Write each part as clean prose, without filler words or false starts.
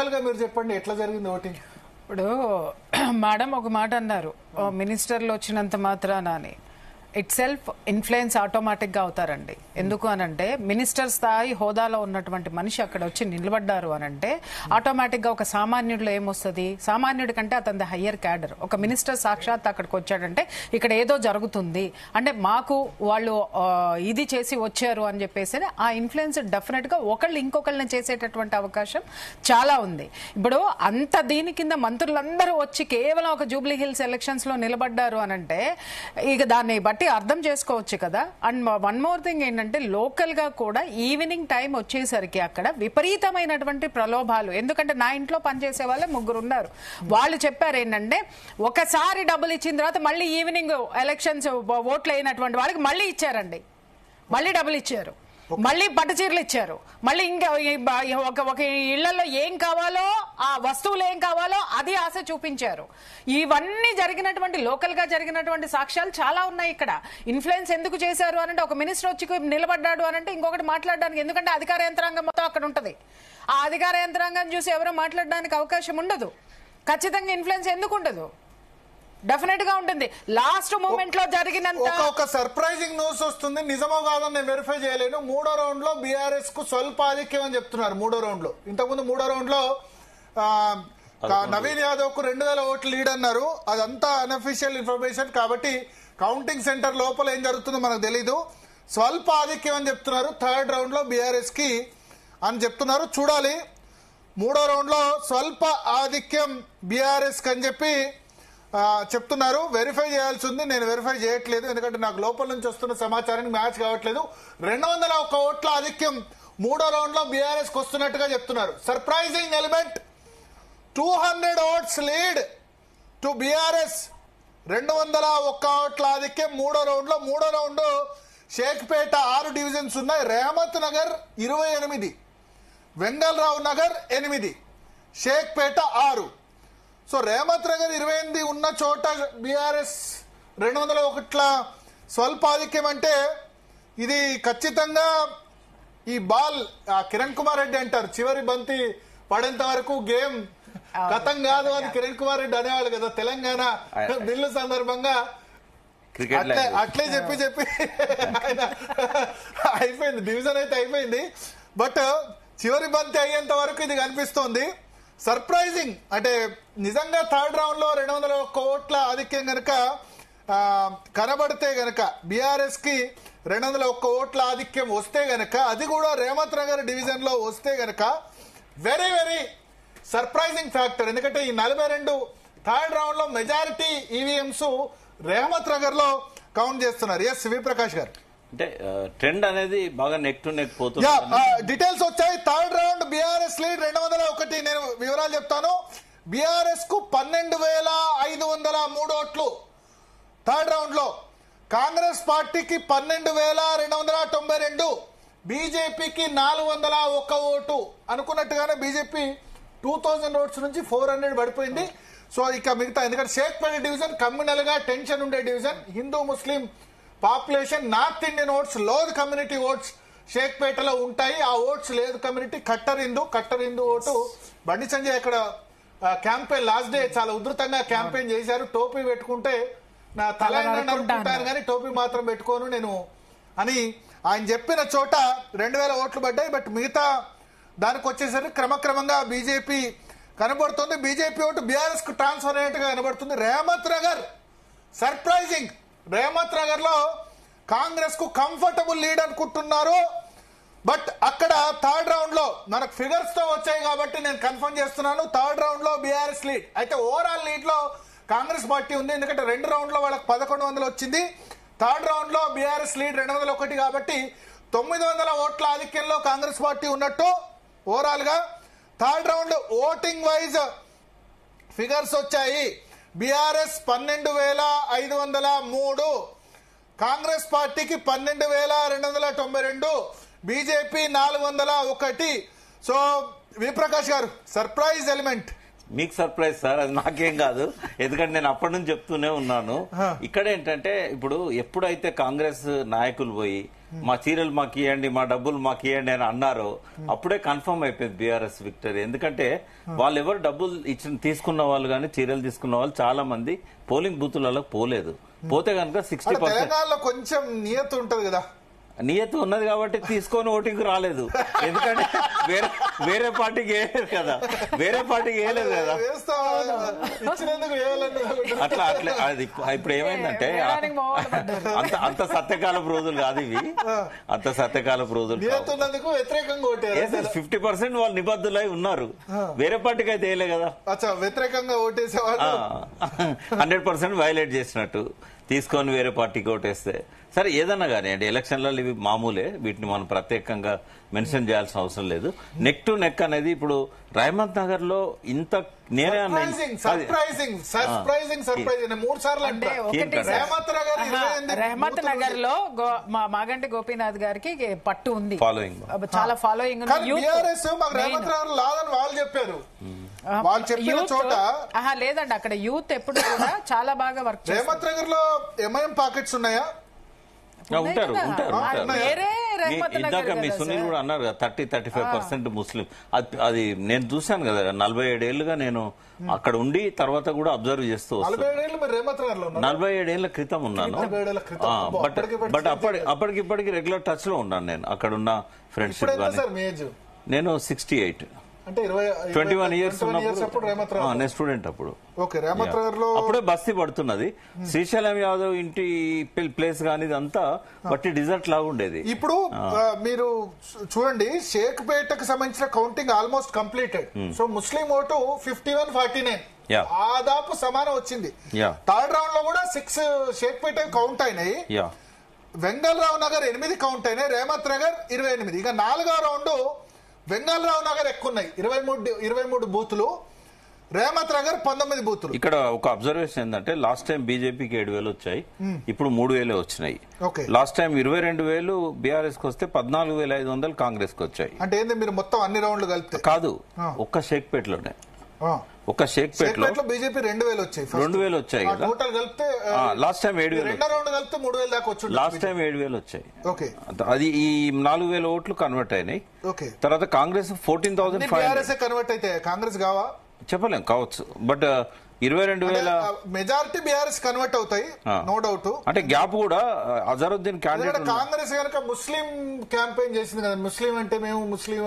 Local గా మీరు చెప్పండి ఎట్లా జరిగింది ఓటింగ్? ఇప్పుడు మేడం ఒక మాట అన్నారు, మినిస్టర్లు వచ్చినంత మాత్రాన అని. ఇట్ సెల్ఫ్ ఇన్ఫ్లుయెన్స్ ఆటోమేటిక్ గా అవుతారండి. ఎందుకు అనంటే మినిస్టర్ స్థాయి హోదాలో ఉన్నటువంటి మనిషి అక్కడ వచ్చి నిలబడ్డారు అనంటే ఆటోమేటిక్ గా ఒక సామాన్యుడిలో ఏమొస్తుంది, సామాన్యుడి కంటే అతని హయ్యర్ క్యాడర్. ఒక మినిస్టర్ సాక్షాత్ అక్కడికి వచ్చాడంటే ఇక్కడ ఏదో జరుగుతుంది అంటే మాకు వాళ్ళు ఇది చేసి వచ్చారు అని చెప్పేసి ఆ ఇన్ఫ్లుయెన్స్ డెఫినెట్ గా ఒకళ్ళు ఇంకొకళ్ళని చేసేటటువంటి అవకాశం చాలా ఉంది. ఇప్పుడు అంత దీని కింద మంత్రులందరూ వచ్చి కేవలం ఒక జూబ్లీ హిల్స్ ఎలక్షన్స్ లో నిలబడ్డారు అనంటే ఇక దాన్ని బట్టి అర్థం చేసుకోవచ్చు కదా. అండ్ వన్ మోర్ థింగ్ ఏంటంటే లోకల్ గా కూడా ఈవినింగ్ టైం వచ్చేసరికి అక్కడ విపరీతమైనటువంటి ప్రలోభాలు. ఎందుకంటే నా ఇంట్లో పనిచేసే వాళ్ళే 3 ఉన్నారు. వాళ్ళు చెప్పారు ఏంటంటే ఒకసారి డబ్బులు ఇచ్చిన తర్వాత మళ్ళీ ఈవినింగ్ ఎలక్షన్స్ ఓట్లు అయినటువంటి వాళ్ళకి మళ్ళీ ఇచ్చారండి, మళ్ళీ డబ్బులు ఇచ్చారు, మళ్ళీ పట్టు చీరలు ఇచ్చారు, మళ్ళీ ఇంకా ఒక ఇళ్లలో ఏం కావాలో ఆ వస్తువులు ఏం కావాలో అది ఆశ చూపించారు. ఇవన్నీ జరిగినటువంటి లోకల్ గా జరిగినటువంటి సాక్ష్యాలు చాలా ఉన్నాయి. ఇక్కడ ఇన్ఫ్లుయెన్స్ ఎందుకు చేశారు అనంటే ఒక మినిస్టర్ వచ్చి నిలబడ్డాడు అనంటే ఇంకొకటి మాట్లాడడానికి, ఎందుకంటే అధికార యంత్రాంగం మొత్తం అక్కడ ఉంటది. ఆ అధికార యంత్రాంగం చూసి ఎవరో మాట్లాడడానికి అవకాశం ఉండదు. ఖచ్చితంగా ఇన్ఫ్లుయెన్స్ ఎందుకు ఉండదు? డెఫినెట్ గా ఉంటుంది. లాస్ట్ మూమెంట్ లో జరిగినంత ఒక సర్ప్రైజింగ్ న్యూస్ వస్తుంది, నిజమో కాదని నేను వెరిఫై చేయలేను. 3వ రౌండ్ లో బీఆర్ఎస్ కు స్వల్ప ఆధిక్యం అని చెప్తున్నారు. 3వ రౌండ్ లో, ఇంతకుముందు 3వ రౌండ్ లో నవీన్ యాదవ్ కు 2000 ఓట్లు లీడ్ అన్నారు. అదంతా అన్అఫీషియల్ ఇన్ఫర్మేషన్ కాబట్టి కౌంటింగ్ సెంటర్ లోపల ఏం జరుగుతుందో మనకు తెలీదు. స్వల్ప ఆధిక్యం అని చెప్తున్నారు 3rd రౌండ్ లో బీఆర్ఎస్ కి అని చెప్తున్నారు. చూడాలి. 3వ రౌండ్ లో స్వల్ప ఆధిక్యం బీఆర్ఎస్ కి అని చెప్పి చెప్తున్నారు. వెరిఫై చేయాల్సి ఉంది, నేను వెరిఫై చేయట్లేదు ఎందుకంటే నాకు లోపల నుంచి వస్తున్న సమాచారానికి మ్యాచ్ కావట్లేదు. 201 ఓట్ల ఆధిక్యం 3వ రౌండ్ లో బీఆర్ఎస్ కి వస్తున్నట్టుగా చెప్తున్నారు. Surprising element, 200 votes lead to BRS. 201 ఓట్ల ఆధిక్యం 3వ రౌండ్ లో. 3వ రౌండ్ షేక్పేట 6 డివిజన్స్ ఉన్నాయి, రేమత్ నగర్ 28, వెంగళరావు నగర్ 8, షేక్పేట 6. సో రేమత్ నగర్ 28 ఉన్న చోట బీఆర్ఎస్ 201 స్వల్ప ఆధిక్యం అంటే ఇది ఖచ్చితంగా ఈ బాల్ కిరణ్ కుమార్ రెడ్డి అంటారు, చివరి బంతి పడేంత వరకు గేమ్ గతం కాదు అని కిరణ్ కుమార్ రెడ్డి అనేవాళ్ళు కదా తెలంగాణ బిల్లు సందర్భంగా. అట్లే చెప్పి ఆయన అయిపోయింది, డివిజన్ అయితే అయిపోయింది. బట్ చివరి బంతి అయ్యేంత వరకు ఇది కనిపిస్తోంది. సర్ప్రైజింగ్ అంటే నిజంగా 3rd రౌండ్ లో 201 ఓట్ల ఆధిక్యం గనక కనబడితే గనక బీఆర్ఎస్ కి 201 ఓట్ల ఆధిక్యం వస్తే గనక, అది కూడా రేమత్ నగర్ డివిజన్ లో వస్తే గనక వెరీ వెరీ సర్ప్రైజింగ్ ఫ్యాక్టర్. ఎందుకంటే ఈ 42 3rd రౌండ్ లో మెజారిటీ ఈవీఎంస్ రేమత్ నగర్ లో కౌంట్ చేస్తున్నారు. ఎస్ వి ప్రకాష్ గారు, అంటే ట్రెండ్ అనేది బాగా నెక్ టు నెక్ పోతుంది. డీటెయిల్స్ వచ్చాయి. 3rd round BRS lead 201. నేను వివరాలు చెప్తాను. బీఆర్ఎస్ కు 12,503 ఓట్లు 3rd రౌండ్ లో, కాంగ్రెస్ పార్టీకి 12,292, బీజేపీకి 401 ఓటు. అనుకున్నట్టుగానే బీజేపీ 2000 ఓట్స్ నుంచి 400 పడిపోయింది. సో ఇక మిగతా, ఎందుకంటే షేక్పేట డివిజన్ కమ్యూనల్ గా టెన్షన్ ఉండే division, Hindu Muslim population, north Indian votes, Lodh community votes షేక్పేటలో ఉంటాయి. ఆ ఓట్స్ లేదు community cutter Hindu vote. Bandi Sanjay అక్కడ క్యాంపెయిన్ లాస్ట్ డే చాలా ఉధృతంగా క్యాంపెయిన్ చేశారు. టోపీ పెట్టుకుంటే నా తల అనుకుంటాను కానీ టోపీ మాత్రం పెట్టుకోను నేను అని ఆయన చెప్పిన చోట 2000 ఓట్లు పడ్డాయి. బట్ మిగతా దానికి వచ్చేసరికి క్రమక్రమంగా బీజేపీ కనబడుతుంది. బీజేపీ ఓటు బీఆర్ఎస్ కు ట్రాన్స్ఫర్ అయినట్టుగా కనబడుతుంది. రేమత్ నగర్ సర్ప్రైజింగ్, రేమత్ నగర్ లో కాంగ్రెస్ కు కంఫర్టబుల్ లీడ్ అనుకుంటున్నారు. బట్ అక్కడ 3rd రౌండ్ లో మనకు ఫిగర్స్ తో వచ్చాయి కాబట్టి నేను కన్ఫర్మ్ చేస్తున్నాను. 3rd రౌండ్ లో బీఆర్ఎస్ లీడ్. అయితే ఓవరాల్ లీడ్ లో కాంగ్రెస్ పార్టీ ఉంది, ఎందుకంటే 2 రౌండ్ లో వాళ్ళకి 1100 వచ్చింది. 3rd రౌండ్ లో బీఆర్ఎస్ లీడ్ 201 కాబట్టి 900 ఓట్ల ఆధిక్యంలో కాంగ్రెస్ పార్టీ ఉన్నట్టు ఓవరాల్ గా. 3rd round voting wise figures వచ్చాయి. బీఆర్ఎస్ 12,503, కాంగ్రెస్ పార్టీకి 12,292, బీజేపీ 401. సో విప్రకాష్ గారు, సర్ప్రైజ్ ఎలిమెంట్ మీకు సర్ప్రైజ్ సార్, అది నాకేం కాదు. ఎందుకంటే నేను అప్పటి నుంచి చెప్తూనే ఉన్నాను. ఇక్కడ ఏంటంటే ఇప్పుడు ఎప్పుడైతే కాంగ్రెస్ నాయకులు పోయి మా చీరలు మాకు ఇవ్వండి, మా డబ్బులు మాకు ఇవ్వండి అని అన్నారో అప్పుడే కన్ఫర్మ్ అయిపోయింది బీఆర్ఎస్ విక్టరీ. ఎందుకంటే వాళ్ళు ఎవరు డబ్బులు తీసుకున్న వాళ్ళు కానీ చీరలు తీసుకున్న వాళ్ళు చాలా మంది పోలింగ్ బూతులలో పోలేదు. పోతే కనుక 60% తెలంగాణలో కొంచెం నియత ఉంటది కదా, నియత ఉన్నది కాబట్టి తీసుకొని ఓటింగ్ రాలేదు. ఎందుకంటే వేరే పార్టీకి వేయలేదు కదా, వేరే పార్టీకి వేయలేదు కదా. అట్లా అది ఇప్పుడు ఏమైందంటే అంత సత్యకాలపు రోజులు కాదు ఇవి, అంత సత్యకాలపు రోజులు. 50% వాళ్ళు నిబద్ధులై ఉన్నారు, వేరే పార్టీకి అయితే వేయలే కదా. వ్యతిరేకంగా ఓటేసేవాళ్ళు 100% వైలేట్ చేసినట్టు తీసుకొని వేరే పార్టీకి ఓటేస్తే సరే ఏదన్నా కానీ అండి. ఎలక్షన్లలో ఇవి మామూలే, వీటిని మనం ప్రత్యేకంగా మెన్షన్ చేయాల్సిన అవసరం లేదు. నెక్ టు నెక్ అనేది ఇప్పుడు రహమత్ నగర్ లో ఇంత నేనే రహమత్ నగర్ లో మాగంటి గోపీనాథ్ గారికి పట్టు ఉంది, చాలా ఫాలోయింగ్ వాళ్ళు చెప్పారు. వాళ్ళు చెప్పిన చోట లేదండి, అక్కడ యూత్ ఎప్పుడు కూడా చాలా బాగా వర్క్. రహమత్ నగర్ లో ఎంఐఎం పాకెట్స్ ఉన్నాయా? ఉంటారు. ఇందాక మీ సునీల్ కూడా అన్నారు కదా 30-35% ముస్లిం. అది నేను చూశాను కదా, 47 ఏళ్లుగా నేను అక్కడ ఉండి తర్వాత కూడా అబ్జర్వ్ చేస్తూ వస్తాను. 47 ఏళ్ల క్రితం ఉన్నాను. బట్ అప్పటికిప్పటికి రెగ్యులర్ టచ్ లో ఉన్నాను నేను. అక్కడ ఉన్న ఫ్రెండ్షిప్ నేను 68 21 ఇయర్స్ ఉన్నప్పుడు నేను స్టూడెంట్ అప్పుడు. అప్పుడే బస్తీ పడుతున్నది. శ్రీశైలం యాదవ్ ఇంటి ప్లేస్ కానీ ఇదంతా బట్టి డిజర్ట్ లాగా ఉండేది. ఇప్పుడు మీరు చూడండి, షేక్పేటకు సంబంధించిన కౌంటింగ్ ఆల్మోస్ట్ కంప్లీటెడ్. సో ముస్లిం ఓటు 51-49 దాదాపు సమానం వచ్చింది. థర్డ్ రౌండ్ లో కూడా 6 షేక్పేట కౌంట్ అయినాయి. వెంగళరావు నగర్ 8 కౌంట్ అయినాయి, రహమత్ నగర్ 28. ఇక 4వ రౌండ్ వెంగళరావు నగర్ ఎక్కువ ఉన్నాయి, 23 బూతులు, రహమత్ నగర్ 19 బూతులు. ఇక్కడ ఒక అబ్జర్వేషన్ ఏంటంటే లాస్ట్ టైం బీజేపీకి 7,000 వచ్చాయి, ఇప్పుడు 3,000 వచ్చినాయి. లాస్ట్ టైం 22,000 బీఆర్ఎస్ కి వస్తే 14,500 కాంగ్రెస్ కి వచ్చాయి. అంటే ఏంది మీరు మొత్తం అన్ని రౌండ్లు కలిపితే? కాదు, ఒక్క షేక్పేటలోనే. ఒక షేక్పేటలో బీజేపీ 2,000 వచ్చాయి, 2,000 వచ్చాయి కదా. టోటల్ కలిపితే లాస్ట్ టైం 7,000, రెండో రౌండ్ కలిపితే 3,000 దాకా వచ్చి లాస్ట్ టైం 7,000 వచ్చాయి. అది ఈ 4,000 ఓట్లు కన్వర్ట్ అయినాయి. తర్వాత కాంగ్రెస్ 14,500 కన్వర్ట్ అయితే కాంగ్రెస్ కావా చెప్పలేం, కావచ్చు. బట్ 22,000 మెజారిటీ బీఆర్ఎస్ కన్వర్ట్ అవుతాయి, నో డౌట్. అంటే గ్యాప్ కూడా అజరుద్దీన్ క్యాండిడేట్. కాంగ్రెస్ కనుక ముస్లిం క్యాంపెయిన్ చేసింది కదా, ముస్లిం అంటే మేము ముస్లిం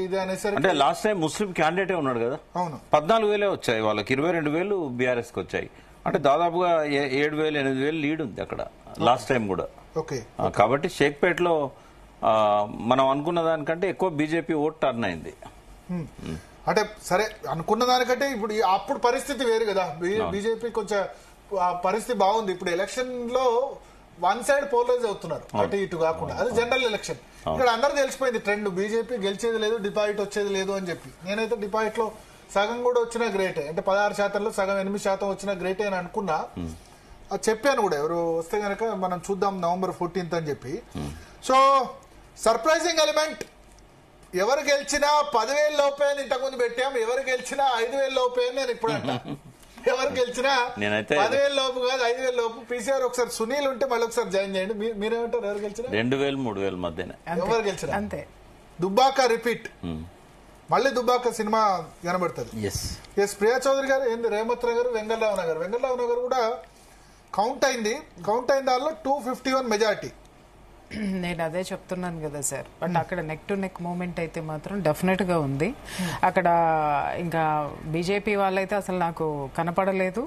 ఇది అనేసరికి. అంటే లాస్ట్ టైం ముస్లిం క్యాండిడేటే ఉన్నాడు కదా. అవును, 14,000 వచ్చాయి వాళ్ళకి, 22,000 బీఆర్ఎస్ కి వచ్చాయి. అంటే దాదాపుగా 7,000-8,000 లీడ్ ఉంది అక్కడ లాస్ట్ టైం కూడా. కాబట్టి షేక్పేటలో మనం అనుకున్న దానికంటే ఎక్కువ బీజేపీ ఓట్ టర్న్ అయింది. అంటే సరే అనుకున్న దానికంటే ఇప్పుడు అప్పుడు పరిస్థితి వేరు కదా, బీజేపీ కొంచెం పరిస్థితి బాగుంది. ఇప్పుడు ఎలక్షన్ లో వన్ సైడ్ పోలరైజ్ అవుతున్నారు, అటు ఇటు కాకుండా. అది జనరల్ ఎలక్షన్. ఇక్కడ అందరూ తెలిసిపోయింది ట్రెండ్, బీజేపీ గెలిచేది లేదు, డిపాజిట్ వచ్చేది లేదు అని చెప్పి. నేనైతే డిపాజిట్ లో సగం కూడా వచ్చినా గ్రేటే, అంటే 16% సగం 8% వచ్చినా గ్రేటే అని అనుకున్నా. అది చెప్పాను కూడా, ఎవరు వస్తే గనక మనం చూద్దాం November 14th అని చెప్పి. సో సర్ప్రైజింగ్ ఎలిమెంట్, ఎవరు గెలిచినా 10,000 లోపే అని ఇంతకుముందు పెట్టాం, ఎవరు గెలిచినా 5,000 లోపే అని నేను ఇప్పుడు అంటా. ఎవరు గెలిచినా 10,000 లోపు కాదు, 5,000 లోపు. పీసీఆర్ ఒకసారి సునీల్ ఉంటే మళ్ళీ ఒకసారి జాయిన్ చేయండి. మీరేమంటారు, ఎవరు గెలిచినా 2,000-3,000 మధ్యనే ఎవరు గెలిచినా అంతే. దుబ్బాక రిపీట్, మళ్ళీ దుబ్బాక సినిమా కనబడుతుంది. ప్రియా చౌదరి గారు ఏంది, రహమత్ నగర్, వెంగళరావు నగర్ కూడా కౌంట్ అయింది. కౌంట్ అయిన దానిలో 251 మెజారిటీ. నేను అదే చెప్తున్నాను కదా సార్. బట్ అక్కడ నెక్ టు నెక్ మూమెంట్ అయితే మాత్రం డెఫినెట్ గా ఉంది. అక్కడ ఇంకా బీజేపీ వాళ్ళైతే అసలు నాకు కనపడలేదు,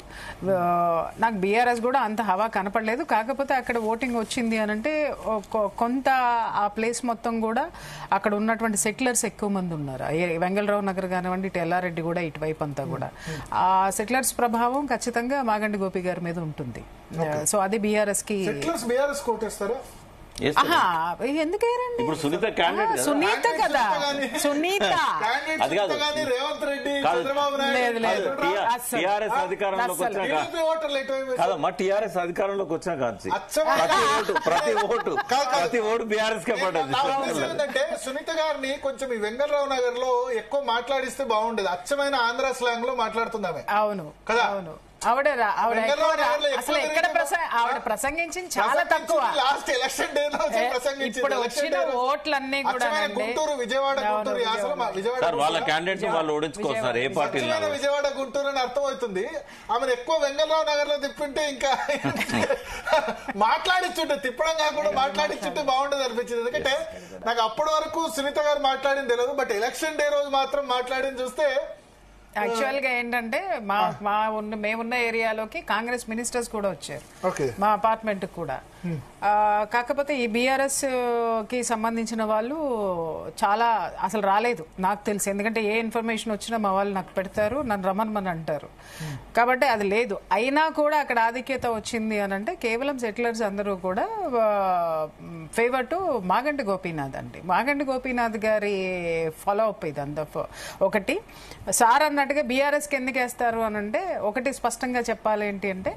నాకు బీఆర్ఎస్ కూడా అంత హవా కనపడలేదు. కాకపోతే అక్కడ ఓటింగ్ వచ్చింది అని అంటే కొంత ఆ ప్లేస్ మొత్తం కూడా అక్కడ ఉన్నటువంటి సెటిలర్స్ ఎక్కువ మంది ఉన్నారు. వెంగళరావు నగర్ కానివ్వండి, ఇటు ఎల్లారెడ్డి కూడా ఇటువైపు అంతా కూడా ఆ సెటిలర్స్ ప్రభావం ఖచ్చితంగా మాగంటి గోపి గారి మీద ఉంటుంది. సో అది బీఆర్ఎస్ కి ఎందుకేరండి ఇప్పుడు సునీత క్యాండిడేట్ సునీత కదా సునీత అది కాదు. కానీ రేవంత్ రెడ్డి కాదు. చంద్రబాబు లేదు, నాయుడు లేదు. టిఆర్ఎస్ అధికారంలోకి వచ్చినాక టీడీపీ ఓటర్లు ఎటువైపు కాదమ్మా, టిఆర్ఎస్ అధికారంలోకి వచ్చినా కాదు అచ్చమైన ప్రతి ఓటు బీఆర్ఎస్ కే పడ్డది. నా ఉద్దేశం ఏంటంటే సునీత గారిని కొంచెం ఈ వెంగళరావు నగర్ లో ఎక్కువ మాట్లాడిస్తే బాగుండేది. అచ్చమైన ఆంధ్ర స్లాంగ్ లో మాట్లాడుతుందామె అవును కదా. అవును ఆవిడ అసలు ఎక్కడ ఆవిడ ప్రసంగించింది చాలా తక్కువ. లాస్ట్ ఎలక్షన్ డే ఇప్పుడు వచ్చిన ఓట్లన్నీ కూడా గుంటూరు విజయవాడ గుంటూరు సార్ వాళ్ళ క్యాండిడేట్స్ వాళ్ళు ఓడించుకోవచ్చు సార్ ఏ పార్టీ విజయవాడ గుంటూరు అని అర్థమవుతుంది. ఆమెను ఎక్కువ వెంగళరావు నగర్ లో తిప్పింటే ఇంకా మాట్లాడిచ్చుంటే తిప్పడం కాకుండా మాట్లాడిచ్చుంటే బాగుండేది అనిపించింది. ఎందుకంటే నాకు అప్పటి వరకు సునీత గారు మాట్లాడింది తెలియదు, బట్ ఎలక్షన్ డే రోజు మాత్రం మాట్లాడింది చూస్తే యాక్చువల్ గా ఏంటంటే మేమున్న ఏరియాలోకి కాంగ్రెస్ మినిస్టర్స్ కూడా వచ్చారు, మా అపార్ట్మెంట్ కూడా. కాకపోతే ఈ బీఆర్ఎస్ కి సంబంధించిన వాళ్ళు చాలా అసలు రాలేదు నాకు తెలిసి. ఎందుకంటే ఏ ఇన్ఫర్మేషన్ వచ్చినా మా వాళ్ళు నాకు పెడతారు, నన్ను రమ్మని అంటారు. కాబట్టి అది లేదు. అయినా కూడా అక్కడ ఆధిక్యత వచ్చింది అని అంటే కేవలం సెటిలర్స్ అందరూ కూడా ఫేవర్ టు మాగంటి గోపీనాథ్ అండి. మాగంటి గోపీనాథ్ గారి ఫాలో అప్ ఇది అంత. ఒకటి సార్ అన్నట్టుగా బీఆర్ఎస్కి ఎందుకు వేస్తారు అని అంటే ఒకటి స్పష్టంగా చెప్పాలి ఏంటి అంటే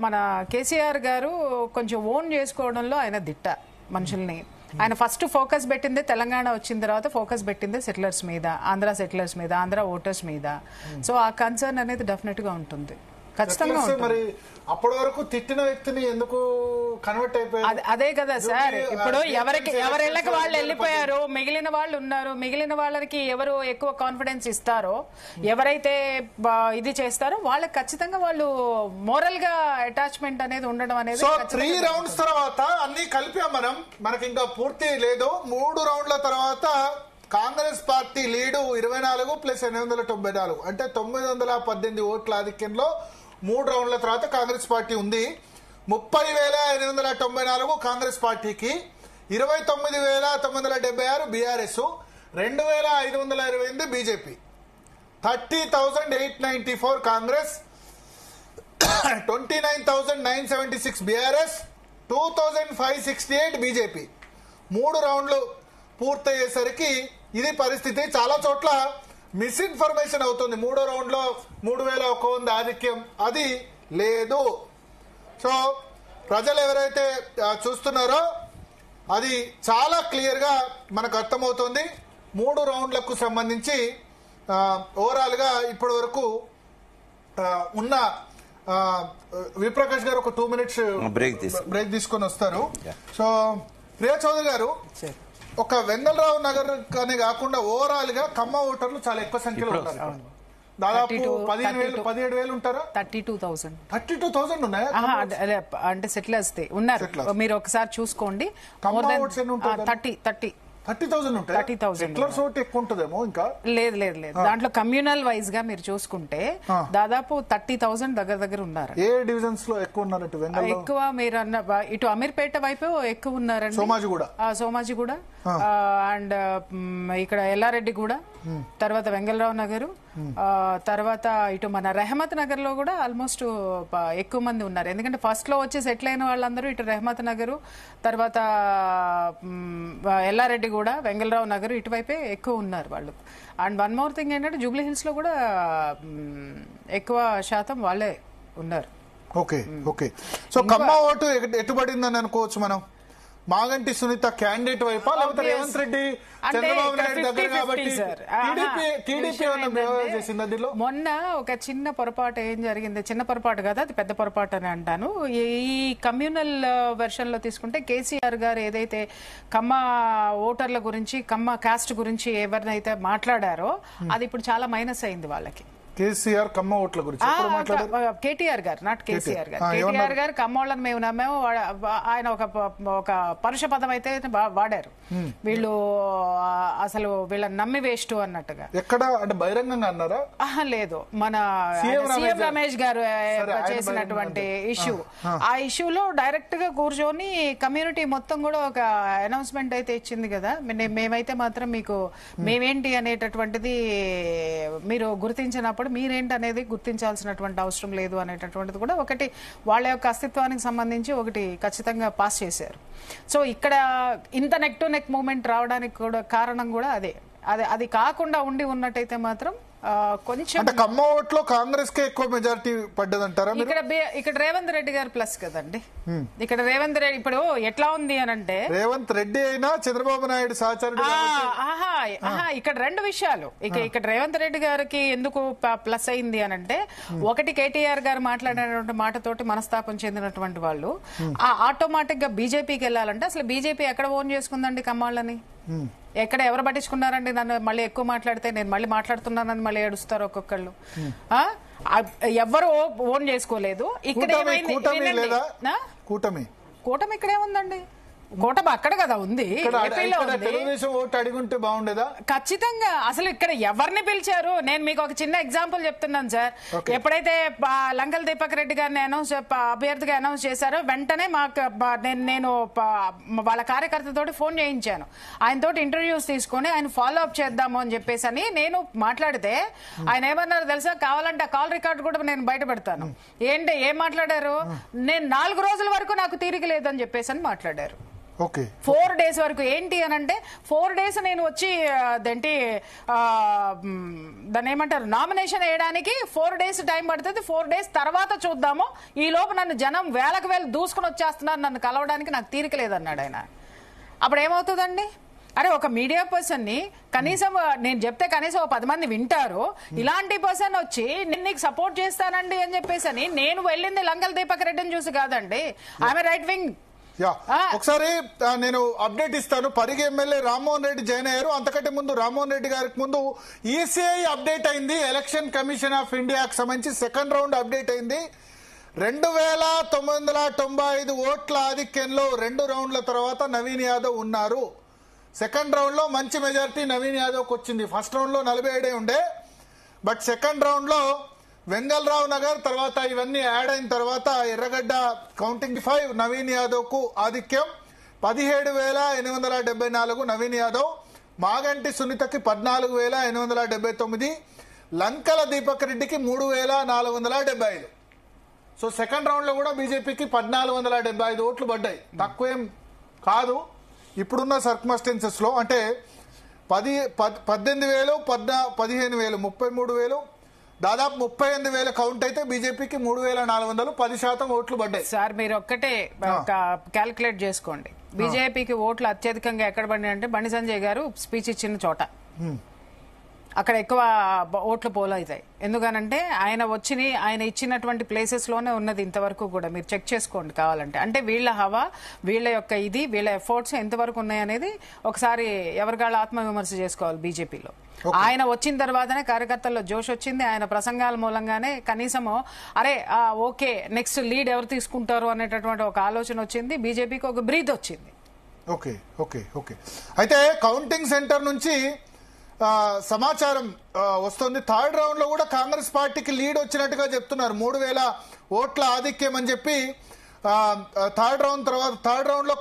మన కేసీఆర్ గారు కొంచెం ఓన్ చేసుకోవడంలో ఆయన దిట్ట మనుషుల్ని. ఆయన ఫస్ట్ ఫోకస్ పెట్టిందే తెలంగాణ వచ్చిన తర్వాత ఫోకస్ పెట్టిందే సెటిలర్స్ మీద, ఆంధ్ర సెటిలర్స్ మీద, ఆంధ్ర ఓటర్స్ మీద. సో ఆ కన్సర్న్ అనేది డెఫినెట్ గా ఉంటుంది, ఖచ్చితంగా. మరి అప్పటి వరకు తిట్టిన వ్యక్తిని ఎందుకు కన్వర్ట్ అయిపోయారు? అదే కదా సార్. ఇప్పుడు ఎవరిళ్ళకి వాళ్ళు వెళ్ళిపోయారు, మిగిలిన వాళ్ళు ఉన్నారు. మిగిలిన వాళ్ళకి ఎవరు ఎక్కువ కాన్ఫిడెన్స్ ఇస్తారో, ఎవరైతే ఇది చేస్తారో వాళ్ళకి ఖచ్చితంగా వాళ్ళు మోరల్ గా అటాచ్మెంట్ అనేది ఉండడం అనేది. సో 3 రౌండ్స్ తర్వాత అన్ని కలిపాం మనకి ఇంకా పూర్తి లేదు. 3 రౌండ్ల తర్వాత కాంగ్రెస్ పార్టీ లీడు 24 + 894 అంటే 918 ఓట్ల ఆధిక్యంలో 3 రౌండ్ల తర్వాత కాంగ్రెస్ పార్టీ ఉంది. 30,894 కాంగ్రెస్ పార్టీకి, 29,976 BRS, 2,528 BJP, 30,894 Congress, 29,976 BRS, 2,568 BJP. 3 రౌండ్లు పూర్తయ్యేసరికి ఇది పరిస్థితి. చాలా చోట్ల మిస్ఇన్ఫర్మేషన్ అవుతుంది. 3వ రౌండ్ లో 3,100 ఆధిక్యం అది లేదు. సో ప్రజలు ఎవరైతే చూస్తున్నారో అది చాలా క్లియర్ గా మనకు అర్థమవుతుంది. 3 రౌండ్లకు సంబంధించి ఓవరాల్ గా ఇప్పటి వరకు ఉన్న విప్రకాష్ గారు ఒక 2 మినిట్స్ బ్రేక్ తీసుకొని వస్తారు. సో ప్రియా చౌదరి గారు, ఒక వెంగళరావు నగర్ అనే కాకుండా ఓవరాల్ గా ఖమ్మ ఓటర్లు చాలా ఎక్కువ సంఖ్యలో ఉన్నారు. దాదాపు 17,000 ఉంటారా? 32,000 ఉన్నాయా? అంటే సెటిలర్స్ ఉన్నారు. మీరు ఒకసారి చూసుకోండి. 30,000 ఉంటాయి. 30,000 ఎక్కువ ఉంటుందేమో. ఇంకా లేదు దాంట్లో కమ్యూనల్ వైజ్ గా మీరు చూసుకుంటే దాదాపు 30,000 దగ్గర ఉన్నారు. ఏ డివిజన్స్ లో ఎక్కువ ఉన్నారంటే ఎక్కువ మీరు అన్న ఇటు అమీర్పేట వైపు ఎక్కువ ఉన్నారండి. సోమాజిగూడ అండ్ ఇక్కడ ఎల్లారెడ్డి కూడా, తర్వాత వెంగళరావు నగర్, తర్వాత ఇటు మన రెహమత్ నగర్ లో కూడా ఆల్మోస్ట్ ఎక్కువ మంది ఉన్నారు. ఎందుకంటే ఫస్ట్ లో వచ్చి సెటిల్ అయిన వాళ్ళందరూ ఇటు రెహమత్ నగర్, తర్వాత ఎల్లారెడ్డి కూడా, వెంగళరావు నగర్ ఇటువైపే ఎక్కువ ఉన్నారు వాళ్ళు. అండ్ వన్ మోర్ థింగ్ ఏంటంటే జూబ్లీ హిల్స్ లో కూడా ఎక్కువ శాతం వాళ్ళే ఉన్నారు. ఓకే. సో ఖమ్మ ఓటు ఎటుబడిందని అనుకోవచ్చు మనం? మాగంటి సునీత క్యాండిడేట్ వైపా, లేకపోతే రేవంత్ రెడ్డి చంద్రబాబు నాయుడు దగ్గర కాబట్టి టీడీపీ చేసింది? మొన్న ఒక చిన్న పొరపాటు ఏం జరిగింది, చిన్న పొరపాటు కదా, అది పెద్ద పొరపాటు అని అంటాను. ఈ కమ్యూనల్ వెర్షన్ లో తీసుకుంటే కేసీఆర్ గారు ఏదైతే కమ్మ ఓటర్ల గురించి, కమ్మ కాస్ట్ గురించి ఎవరినైతే మాట్లాడారో అది ఇప్పుడు చాలా మైనస్ అయింది వాళ్ళకి. కేసీఆర్ కమ్మ ఓట్ల గురించి కేటీఆర్ గారు, నాట్ కేసీఆర్ గారు. కేటీఆర్ గారు కమ్మోళ్ళని మేము నమ్మాము, ఆయన ఒక పరుష పదం అయితే వాడారు. వీళ్ళు అసలు వీళ్ళని నమ్మి వేస్ట్ అన్నట్టుగా. ఎక్కడ అంటే బహిరంగంగా అన్నారా? లేదు, మన సీఎం రమేష్ గారు చేసినటువంటి ఇష్యూ, ఆ ఇష్యూలో డైరెక్ట్ గా కూర్చొని కమ్యూనిటీ మొత్తం కూడా ఒక అనౌన్స్మెంట్ అయితే ఇచ్చింది కదా, మేమైతే మాత్రం మీకు మేమేంటి అనేటటువంటిది మీరు గుర్తించినప్పుడు ఉన్నప్పుడు మీరేంటి అనేది గుర్తించాల్సినటువంటి అవసరం లేదు అనేటటువంటిది కూడా ఒకటి వాళ్ళ యొక్క అస్తిత్వానికి సంబంధించి ఒకటి ఖచ్చితంగా పాస్ చేశారు. సో ఇక్కడ ఇంత నెక్ టు నెక్ మూమెంట్ రావడానికి కూడా కారణం కూడా అదే. అది కాకుండా ఉన్నట్టయితే మాత్రం కొంచెం ఖమ్మం ఓట్లో కాంగ్రెస్ కే ఎక్కువ మెజారిటీ పడ్డదంటారా? ఇక్కడ రేవంత్ రెడ్డి గారు ప్లస్ కదండి. ఇక్కడ రేవంత్ రెడ్డి ఇప్పుడు ఎట్లా ఉంది అని అంటే రేవంత్ రెడ్డి అయినా చంద్రబాబు నాయుడు సహచరుడు. ఇక్కడ రెండు విషయాలు. ఇక్కడ రేవంత్ రెడ్డి గారికి ఎందుకు ప్లస్ అయింది అని అంటే ఒకటి కేటీఆర్ గారు మాట్లాడినటువంటి మాటతోటి మనస్తాపం చెందినటువంటి వాళ్ళు ఆటోమేటిక్ గా బీజేపీకి వెళ్ళాలంటే అసలు బీజేపీ ఎక్కడ ఓన్ చేసుకుందండి ఖమ్మాళ్ళని? ఎక్కడ ఎవరు పట్టించుకున్నారండి? నన్ను మళ్ళీ ఎక్కువ మాట్లాడితే నేను మళ్ళీ మాట్లాడుతున్నానని మళ్ళీ ఏడుస్తారు ఒక్కొక్కళ్ళు. ఎవ్వరు ఓన్ చేసుకోలేదు. ఇక్కడ కూటమి ఇక్కడే ఉందండి. కూటమి అక్కడ కదా ఉంది. తెలుగుదేశం ఓటు అడిగుంటే బాగుండేదా? ఖచ్చితంగా. అసలు ఇక్కడ ఎవరిని పిలిచారు? నేను మీకు ఒక చిన్న ఎగ్జాంపుల్ చెప్తున్నాను సార్. ఎప్పుడైతే లంకల్ దీపక్ రెడ్డి గారిని అభ్యర్థిగా అనౌన్స్ చేశారో వెంటనే నేను వాళ్ళ కార్యకర్తతోటి ఫోన్ చేయించాను. ఆయనతోటి ఇంటర్వ్యూస్ తీసుకొని ఆయన ఫాలో అప్ చేద్దాము అని చెప్పేసి అని నేను మాట్లాడితే ఆయన ఏమన్నారు తెలుసా? కావాలంటే ఆ కాల్ రికార్డు కూడా నేను బయట పెడతాను. ఏంటి ఏం మాట్లాడారు? నేను 4 రోజుల వరకు నాకు తీరిక లేదని చెప్పేసి అని మాట్లాడారు. 4 days వరకు. ఏంటి అని అంటే 4 days నేను వచ్చి అదేంటి దాన్ని ఏమంటారు నామినేషన్ వేయడానికి 4 days టైం పడుతుంది. 4 days తర్వాత చూద్దాము. ఈ లోపు నన్ను జనం వేలకు వేలు దూసుకుని వచ్చేస్తున్నారు, నన్ను కలవడానికి నాకు తీరిక లేదన్నాడు ఆయన. అప్పుడు ఏమవుతుందండి? అరే ఒక మీడియా పర్సన్ ని కనీసం నేను చెప్తే కనీసం 10 మంది వింటారు. ఇలాంటి పర్సన్ వచ్చి నేను నీకు సపోర్ట్ చేస్తానండి అని చెప్పేసి అని నేను వెళ్ళింది లంకల్ దీపక్ రెడ్డిని చూసి కాదండి. ఆమె రైట్ వింగ్. ఒకసారి నేను అప్డేట్ ఇస్తాను. పరిగి ఎమ్మెల్యే రామ్మోహన్ రెడ్డి జాయిన్ అయ్యారు. అంతకంటే ముందు రామ్మోహన్ రెడ్డి గారికి ముందు ఈసీఐ అప్డేట్ అయింది. ఎలక్షన్ కమిషన్ ఆఫ్ ఇండియాకి సంబంధించి సెకండ్ రౌండ్ అప్డేట్ అయింది. 2995 ఓట్ల ఆధిక్యంలో 2 రౌండ్ల తర్వాత నవీన్ యాదవ్ ఉన్నారు. సెకండ్ రౌండ్ లో మంచి మెజారిటీ నవీన్ యాదవ్కి వచ్చింది. ఫస్ట్ రౌండ్ లో 47 ఉండే, బట్ సెకండ్ రౌండ్ లో వెంగళరావు నగర్ తర్వాత ఇవన్నీ యాడ్ అయిన తర్వాత ఎర్రగడ్డ కౌంటింగ్ 5 నవీన్ యాదవ్ కు ఆధిక్యం. 17,874 నవీన్ యాదవ్. మాగంటి సునీతకి 14,879. లంకల దీపక్ రెడ్డికి 3,475. సో సెకండ్ రౌండ్ లో కూడా బీజేపీకి 1,475 ఓట్లు పడ్డాయి. తక్కువేం కాదు ఇప్పుడున్న సర్కమ్స్టెన్సెస్ లో. అంటే 18,000, 15,000, 33,000, దాదాపు 38,000 కౌంట్ అయితే బీజేపీకి 3,400, 10% ఓట్లు పడ్డాయి. సార్ మీరు ఒక్కటే క్యాల్కులేట్ చేసుకోండి. బీజేపీకి ఓట్లు అత్యధికంగా ఎక్కడ పడినాయి అంటే బండి సంజయ్ గారు స్పీచ్ ఇచ్చిన చోట అక్కడ ఎక్కువ ఓట్లు పోల్ అవుతాయి. ఎందుకనంటే ఆయన ఇచ్చినటువంటి ప్లేసెస్ లోనే ఉన్నది ఇంతవరకు కూడా. మీరు చెక్ చేసుకోండి కావాలంటే. అంటే వీళ్ళ హవా, వీళ్ళ యొక్క వీళ్ళ ఎఫర్ట్స్ ఎంతవరకు ఉన్నాయనేది ఒకసారి ఎవరికాళ్ళ ఆత్మవిమర్శ చేసుకోవాలి బీజేపీలో. ఆయన వచ్చిన తర్వాతనే కార్యకర్తల్లో జోష్ వచ్చింది. ఆయన ప్రసంగాల మూలంగానే కనీసము అరే ఓకే నెక్స్ట్ లీడ్ ఎవరు తీసుకుంటారు అనేటటువంటి ఒక ఆలోచన వచ్చింది. బీజేపీకి ఒక బ్రీత్ వచ్చింది. అయితే కౌంటింగ్ సెంటర్ నుంచి సమాచారం వస్తుంది. థర్డ్ రౌండ్ లో కూడా కాంగ్రెస్ పార్టీకి లీడ్ వచ్చినట్టుగా చెప్తున్నారు. 3,000 ఓట్ల ఆధిక్యం అని చెప్పి థర్డ్ రౌండ్ లో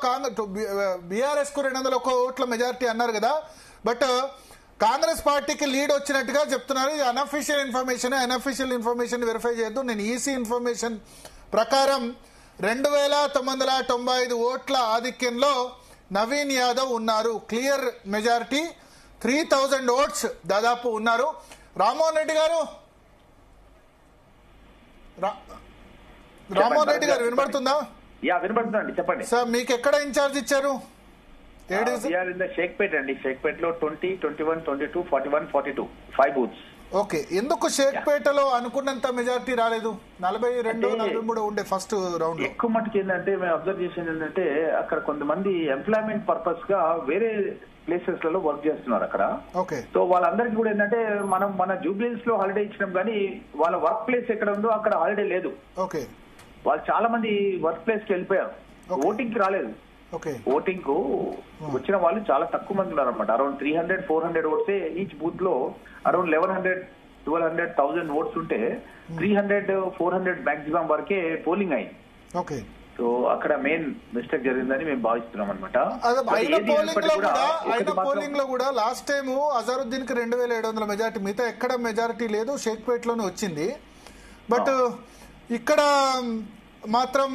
బీఆర్ఎస్ కు 201 ఓట్ల మెజారిటీ అన్నారు కదా. బట్ కాంగ్రెస్ పార్టీకి లీడ్ వచ్చినట్టుగా చెప్తున్నారు. ఇది అన్అఫీషియల్ ఇన్ఫర్మేషన్ వెరిఫై చేయొద్దు. నేను ఈసీ ఇన్ఫర్మేషన్ ప్రకారం 2,995 ఓట్ల ఆధిక్యంలో నవీన్ యాదవ్ ఉన్నారు. క్లియర్ మెజారిటీ 3,000 ఓట్స్ దాదాపు ఉన్నారు. రామ్మోహన్ రెడ్డి గారు వినబడుతుందా? వినబడుతుందండి, చెప్పండి సార్. మీకు ఎక్కడ ఇన్ఛార్జ్ ఇచ్చారు? షేక్పేట అండి. షేక్పేటలో 20, 21, 22, 41, 42 5 బూత్స్. ఓకే. ఎందుకు షేక్పేటలో అనుకున్నంత మెజారిటీ రాలేదు? 42, 43 ఉండే ఫస్ట్ రౌండ్. ఎక్కువ మటుకు ఏంటంటే మేము అబ్జర్వ్ చేసేది ఏంటంటే అక్కడ కొంతమంది ఎంప్లాయ్మెంట్ పర్పస్ గా వేరే ప్లేసెస్ లలో వర్క్ చేస్తున్నారు అక్కడ. సో వాళ్ళందరికీ కూడా ఏంటంటే మన జూబ్లీస్ లో హాలిడే ఇచ్చినాం కానీ వాళ్ళ వర్క్ ప్లేస్ ఎక్కడ ఉందో అక్కడ హాలిడే లేదు. వాళ్ళు చాలా మంది వర్క్ ప్లేస్ కి వెళ్ళిపోయారు. ఓటింగ్ కి రాలేదు. ఓటింగ్ కు వచ్చిన వాళ్ళు చాలా తక్కువ మంది ఉన్నారు అనమాట. అరౌండ్ 300, 400 ఓట్సే ఈచ్ బూత్ లో. అరౌండ్ 1,100, 1,200, 1,000 ఓట్స్ ఉంటే 300, 400 మాక్సిమం వరకే పోలింగ్ అయింది. సో అక్కడ మెయిన్ మిస్టేక్ జరిగిందని మేము భావిస్తున్నాం అనమాట. పోలింగ్ లో కూడా లాస్ట్ టైం అజారుద్దీన్ కి 2700 మెజార్టీ, మిగతా ఎక్కడ మెజారిటీ లేదు, షేక్పేట్ లోనే వచ్చింది. బట్ ఇక్కడ మాత్రం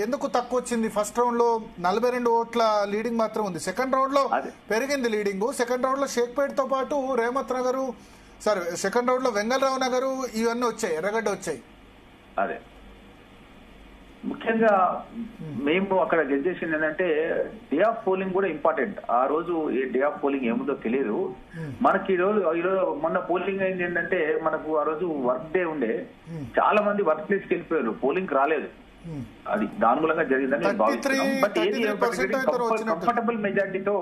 ఎందుకు తక్కువ వచ్చింది? ఫస్ట్ రౌండ్ లో 42 ఓట్ల లీడింగ్ మాత్రం ఉంది. సెకండ్ రౌండ్ లో పెరిగింది లీడింగ్. సెకండ్ రౌండ్ లో షేక్పేట్ తో పాటు రేమత్ నగర్, సెకండ్ రౌండ్ లో వెంగళరావు నగర్ ఇవన్నీ వచ్చాయి, ఎర్రగడ్డ వచ్చాయి. అదే ముఖ్యంగా మేము అక్కడ జడ్జ్ చేసింది ఏంటంటే డే ఆఫ్ పోలింగ్ కూడా ఇంపార్టెంట్. ఆ రోజు ఏ డే ఆఫ్ పోలింగ్ ఏముందో తెలియదు మనకి. ఈరోజు మొన్న పోలింగ్ అయింది ఏంటంటే మనకు ఆ రోజు వర్క్ డే ఉండే, చాలా మంది వర్క్ ప్లేస్కి వెళ్ళిపోయారు, పోలింగ్ రాలేదు. అది దాని మూలంగా జరిగిందని నేను భావిస్తున్నాం. బట్ ఏది కంఫర్టబుల్ మెజార్టీతో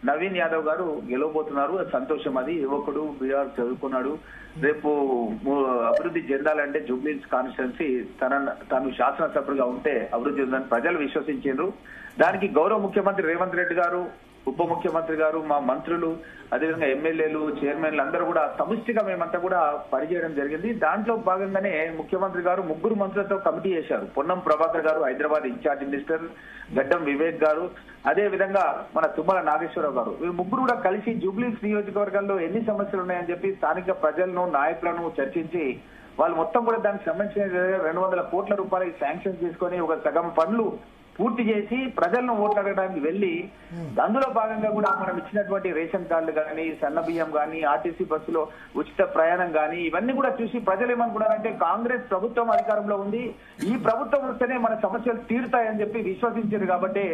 నవీన్ యాదవ్ గారు గెలవబోతున్నారు. సంతోషం. అది యువకుడు, బీఆర్ చదువుకున్నాడు. రేపు అభివృద్ధి చెందాలంటే జూబ్లీహిల్స్ కాన్స్టిట్యున్సీ తను శాసనసభ్యుడిగా ఉంటే అభివృద్ధి చెందాలని ప్రజలు విశ్వసించారు. దానికి గౌరవ ముఖ్యమంత్రి రేవంత్ రెడ్డి గారు, ఉప ముఖ్యమంత్రి గారు, మా మంత్రులు, అదేవిధంగా ఎమ్మెల్యేలు, చైర్మన్లు అందరూ కూడా సమిష్టిగా మేమంతా కూడా పనిచేయడం జరిగింది. దాంట్లో భాగంగానే ముఖ్యమంత్రి గారు 3 మంత్రులతో కమిటీ చేశారు. పొన్నం ప్రభాకర్ గారు హైదరాబాద్ ఇన్ఛార్జ్ మినిస్టర్, గడ్డం వివేక్ గారు, అదే విధంగా మన తుమ్మల నాగేశ్వరరావు గారు, వీళ్ళు 3 కూడా కలిసి జూబ్లీహిల్స్ నియోజకవర్గాల్లో ఎన్ని సమస్యలు ఉన్నాయని చెప్పి స్థానిక ప్రజలను, నాయకులను చర్చించి వాళ్ళు మొత్తం కూడా దానికి సంబంధించిన 200 కోట్ల రూపాయలకి శాంక్షన్ చేసుకొని ఒక సగం పనులు పూర్తి చేసి ప్రజలను ఓట్లు అడగడానికి వెళ్లి అందులో భాగంగా కూడా మనం ఇచ్చినటువంటి రేషన్ కార్డులు కానీ, సన్న బియ్యం కానీ, ఆర్టీసీ బస్సులో ఉచిత ప్రయాణం కానీ ఇవన్నీ కూడా చూసి ప్రజలు ఏమనుకున్నారంటే కాంగ్రెస్ ప్రభుత్వం అధికారంలో ఉంది, ఈ ప్రభుత్వం వస్తేనే మన సమస్యలు తీరుతాయని చెప్పి విశ్వసించారు. కాబట్టి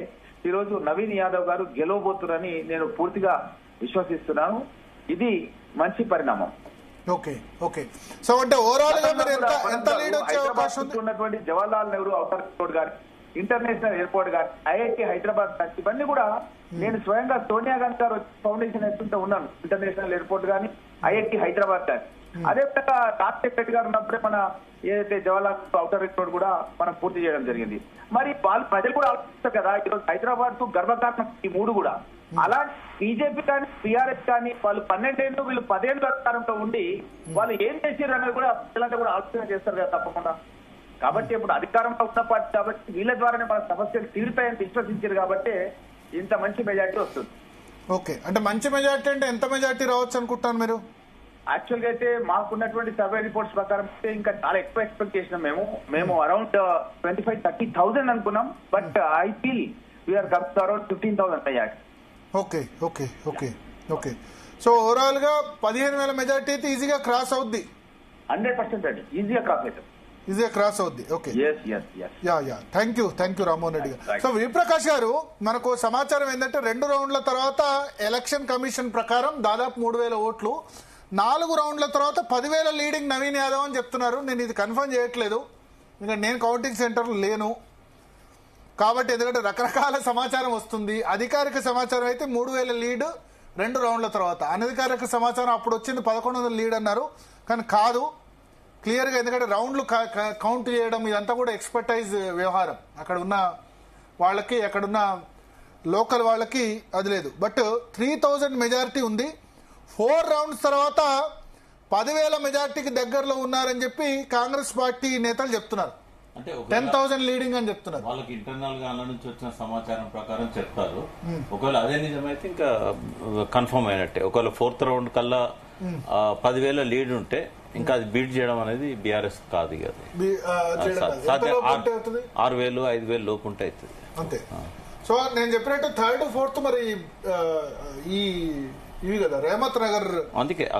ఈ రోజు నవీన్ యాదవ్ గారు గెలవబోతున్నారని నేను పూర్తిగా విశ్వసిస్తున్నాను. ఇది మంచి పరిణామం. Okay okay. సో అంటే ఓవరాల్ గా మీరు ఎంత లీడ్ వచ్చే అవకాశం ఉంది? ఉన్నటువంటి జవహర్లాల్ నెహ్రూ ఔటర్ రోడ్ గాని, ఇంటర్నేషనల్ ఎయిర్పోర్ట్ గాని, ఐఐటి హైదరాబాద్ గాని, ఇవన్నీ కూడా నేను స్వయంగా సోనియా గాంధీ గారు ఫౌండేషన్ వేస్తుంటే ఉన్నాను. ఇంటర్నేషనల్ ఎయిర్పోర్ట్ గాని, ఐఐటి హైదరాబాద్ గాని, అదే విధంగా రాజశేఖర్ గారు ఉన్నప్పుడే మన ఏదైతే జవహర్లాల్ ఔటర్ రింగ్ రోడ్ కూడా మనం పూర్తి చేయడం జరిగింది. మరి వాళ్ళు ప్రజలు కూడా ఆలోచిస్తారు కదా, ఈరోజు హైదరాబాద్ కు గర్వకారణం ఈ 3 కూడా. అలాంటి బీజేపీ కానీ, టీఆర్ఎస్ కానీ వాళ్ళు 12 ఏళ్ళు, వీళ్ళు 10 ఏళ్ళు అధికారంలో ఉండి వాళ్ళు ఏం చేశారు అనేది కూడా ప్రజలంతా కూడా ఆలోచన చేస్తారు కదా తప్పకుండా. కాబట్టి ఇప్పుడు అధికారంలో ఉన్న పార్టీ కాబట్టి వీళ్ళ ద్వారానే మన సమస్యలు తీరుతాయని విశ్వసించారు కాబట్టి ఇంత మంచి మెజార్టీ వస్తుంది. ఓకే, అంటే మంచి మెజార్టీ అంటే ఎంత మెజార్టీ రావచ్చు అనుకుంటాను మీరు? యాక్చువల్ గా అయితే మాకున్నటువంటి సర్వే రిపోర్ట్స్ ప్రకారం ఇంకా చాలా ఎక్కువ ఎక్స్పెక్ట్ చేసినాం. మేము అరౌండ్ 25,000-30,000 అనుకున్నాం. But I feel we are comes around 15,000 majority. Okay okay okay okay. So overall గా 15,000 మెజార్టీ అయితే ఈజీగా క్రాస్ అవుద్ది. 100% అండి, ఈజీగా క్రాస్ అవుతుంది. ఈజీగా క్రాస్ అవుద్ది. Okay, thank you Rammohan Reddy గారు. సో విప్రకాష్ గారు, మనకు సమాచారం ఏంటంటే 2 రౌండ్ల తర్వాత ఎలక్షన్ కమిషన్ ప్రకారం దాదాపు 3,000 ఓట్లు, 4 రౌండ్ల తర్వాత 10,000 లీడింగ్ నవీన్ యాదవ్ అని చెప్తున్నారు. నేను ఇది కన్ఫర్మ్ చేయట్లేదు, ఎందుకంటే నేను కౌంటింగ్ సెంటర్లో లేను కాబట్టి. ఎందుకంటే రకరకాల సమాచారం వస్తుంది. అధికారిక సమాచారం అయితే 3,000 లీడ్ 2 రౌండ్ల తర్వాత, అనధికారిక సమాచారం అప్పుడు వచ్చింది 1,100 లీడ్ అన్నారు, కానీ కాదు క్లియర్గా. ఎందుకంటే రౌండ్లు కౌంట్ చేయడం ఇదంతా కూడా ఎక్స్పర్టైజ్ వ్యవహారం, అక్కడ ఉన్న వాళ్ళకి, అక్కడున్న లోకల్ వాళ్ళకి అది లేదు. బట్ 3,000 మెజారిటీ ఉంది. 4 రౌండ్స్ తర్వాత 10,000 మెజార్టీకి దగ్గరలో ఉన్నారని చెప్పి కాంగ్రెస్ పార్టీ నేతలు చెప్తున్నారు. 10,000 లీడింగ్ అని చెప్తున్నారు. వాళ్ళకి ఇంటర్నల్ గా అన్న నుంచి వచ్చిన సమాచారం ప్రకారం చెప్తారు. ఒకవేళ అదే నిజమైతే ఇంకా కన్ఫర్మ్ అయినట్టే. ఒకవేళ 4th రౌండ్ కల్లా 10,000 లీడ్ ఉంటే ఇంకా అది బీట్ చేయడం అనేది బీఆర్ఎస్ కాదు. 6,000 5,000 లోపు ఉంటే అవుతుంది అంతే. సో నేను చెప్పినట్టు 3rd 4th మరి ఇవి కదా రేమత్ నగర్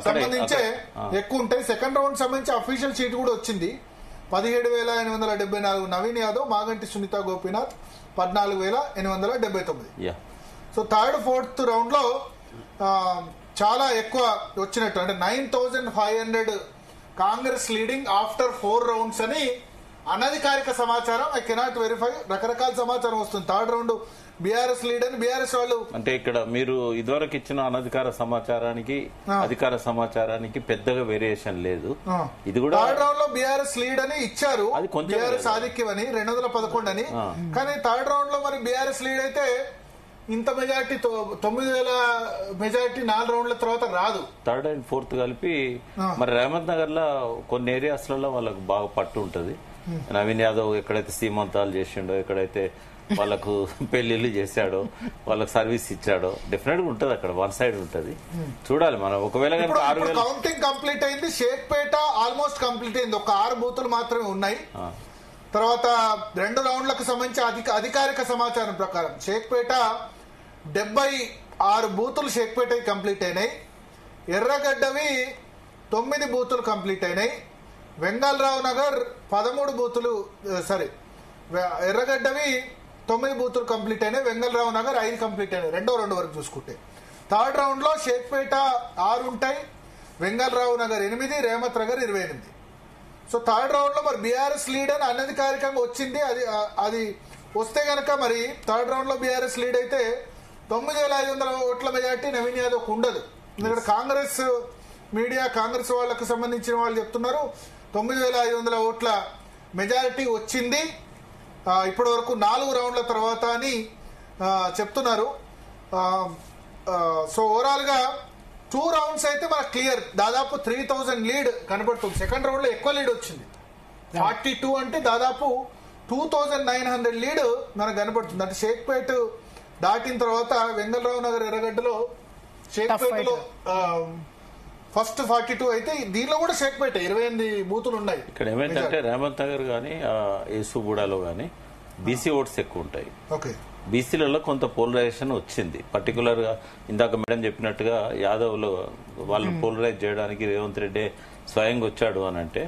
సంబంధించే ఎక్కువ ఉంటాయి. సెకండ్ రౌండ్ సంబంధించి అఫీషియల్ షీట్ కూడా వచ్చింది. 17,874 Naveen Yadav, Maganti Sunitha Gopinath 14,879. So 3rd 4th round లో చాలా ఎక్కువ వచ్చినట్టు, అంటే 9,500 కాంగ్రెస్ లీడింగ్ ఆఫ్టర్ 4 రౌండ్స్ అని అనధికారిక సమాచారం. ఐ కెనాట్ వెరిఫై, రకరకాల సమాచారం వస్తుంది. 3rd రౌండ్ బీఆర్ఎస్ లీడ్ అని బీఆర్ఎస్ వాళ్ళు. అంటే ఇక్కడ మీరు ఇదివరకు ఇచ్చిన అనధికార సమాచారానికి అధికార సమాచారానికి పెద్దగా వేరియేషన్ లేదు. ఇది కూడా 3rd రౌండ్ లో బీఆర్ఎస్ లీడ్ అని ఇచ్చారు, బీఆర్ఎస్ ఆధిక్యం అని 211 అని. కానీ 3rd రౌండ్ లో మరి బీఆర్ఎస్ లీడ్ అయితే ఇంత మెజార్టీ 9,000 మెజార్టీ 4 రౌండ్ల తర్వాత రాదు. 3rd and 4th కలిపి మరి రేవంత్ నగర్ లో కొన్ని ఏరియాస్లలో వాళ్ళకు బాగా పట్టు ఉంటది. నవీన్ యాదవ్ ఎక్కడైతే సీమంతాలు చేసిండో, ఎక్కడైతే వాళ్ళకు పెళ్లిళ్ళు చేశాడో, వాళ్ళకి సర్వీస్ ఇచ్చాడో, డెఫినెట్ గా ఉంటది అక్కడ, వన్ సైడ్ ఉంటది. చూడాలి మనం. ఒకవేళ కౌంటింగ్ కంప్లీట్ అయింది, షేక్పేట ఆల్మోస్ట్ కంప్లీట్ అయింది, ఒక 6 బూతులు మాత్రమే ఉన్నాయి. తర్వాత 2 రౌండ్లకు సంబంధించి అధికారిక సమాచారం ప్రకారం షేక్పేట 76 బూతులు షేక్పేట కంప్లీట్ అయినాయి. ఎర్రగడ్డవి 9 బూతులు కంప్లీట్ అయినాయి. వెంగళరావు నగర్ 13 బూతులు, ఎర్రగడ్డవి 9 బూతులు కంప్లీట్ అయినాయి. వెంగళరావు నగర్ 5 కంప్లీట్ అయినాయి, 2వ రౌండ్ వరకు చూసుకుంటే. థర్డ్ రౌండ్ లో షేక్పేట 6 ఉంటాయి, Vengala Rao Nagar 8, రేమత్ Nagar 28. So third round లో మరి బీఆర్ఎస్ లీడ్ అని అనధికారికంగా వచ్చింది. అది వస్తే గనక మరి థర్డ్ రౌండ్ లో బీఆర్ఎస్ లీడ్ అయితే 9,500 ఓట్ల మెజార్టీ నవీన్ యాదవ్ ఉండదు. ఎందుకంటే కాంగ్రెస్ మీడియా, కాంగ్రెస్ వాళ్ళకు సంబంధించిన వాళ్ళు చెప్తున్నారు 9,500 ఓట్ల మెజారిటీ వచ్చింది ఇప్పటి వరకు 4 రౌండ్ల తర్వాత అని చెప్తున్నారు. సో ఓవరాల్ గా 2 రౌండ్స్ అయితే మనకు క్లియర్, దాదాపు 3,000 లీడ్ కనబడుతుంది. సెకండ్ రౌండ్ లో ఎక్కువ లీడ్ వచ్చింది, 42 అంటే దాదాపు 2,900 లీడ్ మనకు కనబడుతుంది. అంటే షేక్పేట దాటిన తర్వాత వెంగళరావు నగర్, ఎర్రగడ్డలో షేక్పేటలో ఫస్ట్ 42 అయితే దీనిలో కూడా షేక్పేట 28 బూతులు ఉన్నాయి. ఇక్కడ ఏమైందంటే రేవంత్ నగర్ గానీ, యేసుగూడలో గానీ బీసీ ఓట్స్ ఎక్కువ ఉంటాయి. బీసీలలో కొంత పోలరైజేషన్ వచ్చింది. పర్టికులర్ గా ఇందాక మేడం చెప్పినట్టుగా యాదవ్లో వాళ్ళని పోలరైజ్ చేయడానికి రేవంత్ రెడ్డి స్వయంగా వచ్చాడు అని అంటే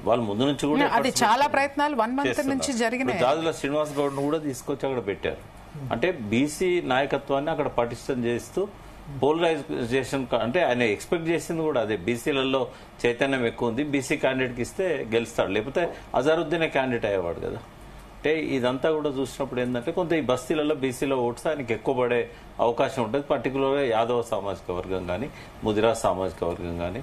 వాళ్ళు ముందు నుంచి కూడా అది చాలా ప్రయత్నాలు 1 మంత్ నుంచి జరిగినాయి. జాజుల శ్రీనివాస్ గౌడ్ ను కూడా తీసుకొచ్చి అక్కడ పెట్టారు. అంటే బీసీ నాయకత్వాన్ని అక్కడ పటిష్టం చేస్తూ పోలరైజేషన్, అంటే ఆయన ఎక్స్పెక్ట్ చేసింది కూడా అదే. బీసీలలో చైతన్యం ఎక్కువ ఉంది, బీసీ క్యాండిడేట్ కి ఇస్తే గెలుస్తాడు, లేకపోతే అజరుద్దీనే క్యాండిడేట్ అయ్యేవాడు కదా. అంటే ఇదంతా కూడా చూసినప్పుడు ఏంటంటే కొంత ఈ బస్తీలలో బీసీలో ఓట్స్ ఆయనకి ఎక్కువ పడే అవకాశం ఉంటుంది. పర్టికులర్గా యాదవ సామాజిక వర్గం కానీ, ముదిరాజ్ సామాజిక వర్గం కానీ.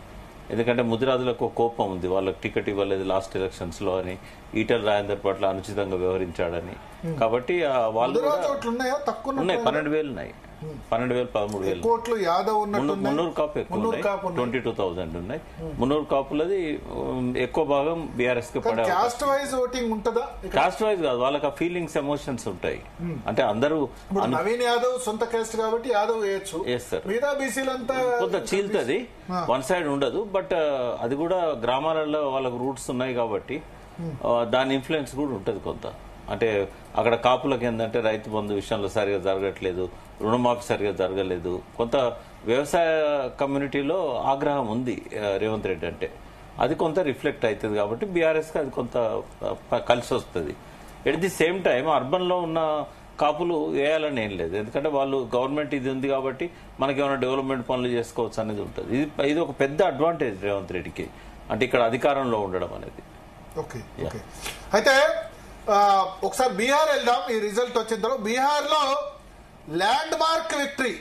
ఎందుకంటే ముదిరాజులకు కోపం ఉంది, వాళ్ళకి టికెట్ ఇవ్వలేదు లాస్ట్ ఎలక్షన్స్ లో అని, ఈటెల రాజేందర్ పట్ల అనుచితంగా వ్యవహరించాడని. కాబట్టి వాళ్ళు ఉన్నాయి, 12,000 ఉన్నాయి, 12,000, 13,000 కోట్లు యాదవ్ మున్నూరు కాపు ఎక్కువ ఉన్నాయి, 22,000 ఉన్నాయి. మున్నూరు కాపులది ఎక్కువ భాగం బీఆర్ఎస్ కి పడే. కాస్ట్ వైజ్ ఓటింగ్ ఉంటుందా? కాస్ట్ వైజ్ కాదు, వాళ్ళకి ఆ ఫీలింగ్స్, ఎమోషన్స్ ఉంటాయి. అంటే అందరూ నవీన్ యాదవ్ సొంత కాస్ట్ కాబట్టి యాదవ్ వేస్తారు, మిగతా బీసీలంతా కొంత చీల్తది, వన్ సైడ్ ఉండదు. బట్ అది కూడా గ్రామాలలో వాళ్ళకు రూట్స్ ఉన్నాయి కాబట్టి దాని ఇన్ఫ్లుయెన్స్ కూడా ఉంటది కొంత. అంటే అక్కడ కాపులకు ఏంటంటే రైతు బంధు విషయంలో సరిగా జరగట్లేదు, రుణమాఫీ సరిగా జరగలేదు, కొంత వ్యవసాయ కమ్యూనిటీలో ఆగ్రహం ఉంది రేవంత్ రెడ్డి అంటే. అది కొంత రిఫ్లెక్ట్ అవుతుంది కాబట్టి బీఆర్ఎస్ కి అది కొంత కలిసి వస్తుంది. At the same time urban లో ఉన్న కాపులు వేయాలని ఏం లేదు, ఎందుకంటే వాళ్ళు గవర్నమెంట్ ఇది ఉంది కాబట్టి మనకి ఏమైనా డెవలప్మెంట్ పనులు చేసుకోవచ్చు అనేది ఉంటుంది. ఇది ఒక పెద్ద అడ్వాంటేజ్ రేవంత్ రెడ్డికి, అంటే ఇక్కడ అధికారంలో ఉండడం అనేది. అయితే ఒకసారి బీహార్ వెళ్దాం. ఈ రిజల్ట్ వచ్చిన తర్వాత బీహార్ లో ల్యాండ్ మార్క్ విక్టరీ